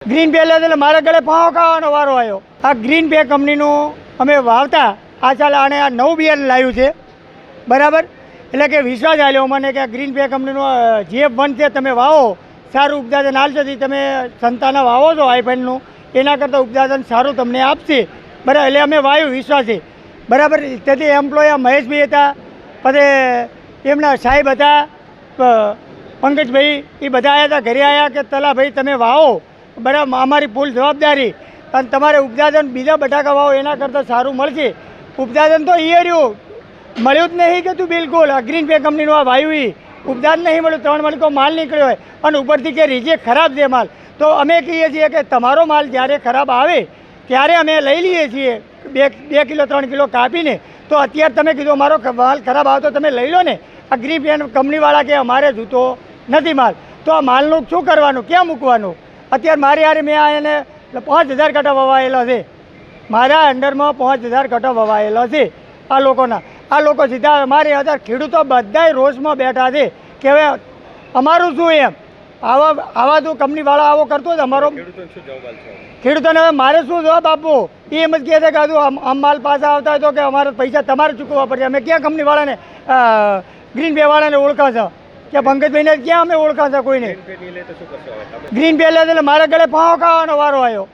Green pay એટલે મારા ગળે ફાંવો ખાવાનો વારો આવ્યો। આ ગ્રીન પે કંપનીનું અમે વાવતા આ ચાલે આને આ નવું બિયારણ લાવ્યું છે બરાબર। એટલે કે વિશ્વાસ આવ્યો મને કે ગ્રીન પે કંપનીનું GF1 છે, તમે વાવો સારું ઉપદાન હાલશે। તમે સંતાના વાવો છો આઈફેનનું એના કરતાં ઉપદાન સારું તમને આપશે બરાબર। એટલે અમે વાવ્યું વિશ્વાસે બરાબર। તેથી એમ્પ્લોય મહેશભાઈ હતા, પછી એમના સાહેબ હતા, પંકજભાઈ, એ બધા આવ્યા હતા, ઘરે આવ્યા કે તલાભાઈ તમે વાવો બરાબર, અમારી ફૂલ જવાબદારી, અને તમારે ઉપદાન બીજા બટાકા વાવો એના કરતાં સારું મળશે। ઉપદાન તો એ રહ્યું મળ્યું જ નહીં કે તું બિલકુલ આ ગ્રીન પે કંપનીનું આ વાયુ ઉપદાન નહીં મળ્યું, 3 મણકો માલ નીકળ્યો હોય અને ઉપરથી કે રીજેક્ટ ખરાબ છે માલ, તો અમે કહીએ છીએ કે તમારો માલ જ્યારે ખરાબ આવે ત્યારે અમે લઈ લઈએ છીએ 2 કિલો 3 કિલો કાપીને। તો અત્યારે તમે કીધું મારો માલ ખરાબ આવે તો તમે લઈ લો ને। આ ગ્રીન પે કંપનીવાળા કે અમારે જોતો નથી માલ, તો આ માલનું શું કરવાનું, ક્યાં મૂકવાનું? અત્યારે મારી હારે મેં આ એને 5000 કટા વવાયેલો છે, મારા અંડરમાં 5000 કટા વવાયેલો છે આ લોકોના। આ લોકો સીધા મારી અત્યારે ખેડૂતો બધાય રોષમાં બેઠા છે કે હવે અમારું શું એમ, આવા જો કંપનીવાળા આવો કરતો હોય અમારો ખેડૂતોને હવે મારે શું જવાબ આપવો? એ એમ જ કહે છે કે હજુ આમ માલ પાછા આવતા હોય તો કે અમારા પૈસા તમારે ચૂકવવા પડશે। અમે ક્યાં કંપનીવાળાને ગ્રીન પે વાળાને ઓળખા છે કે પંકજભાઈને ક્યાં અમે ઓળખા છે? કોઈને ગ્રીન પે એટલે મારા ગળે ફાંવો ખાવાનો વારો આવ્યો।